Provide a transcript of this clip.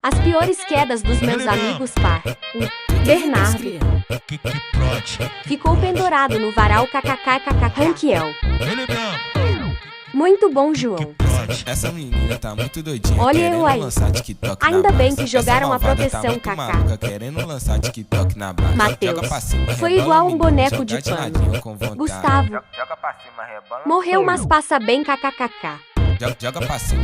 As piores quedas dos meus amigos par. Bernardo ficou pendurado no varal kkkk Ranquiel. Muito bom, João. Essa menina tá muito doidinha. Olha eu aí. Ainda bem que Essa jogaram a malvada proteção, tá muito Kaká. maluca, querendo lançar TikTok na brasa. Mateus. Joga pra cima, Foi rebola, igual um menino, boneco de joga pano. ladinho com vontade. Gustavo Joga pra cima, rebola. morreu, mas passa bem kkkk. Joga pra cima.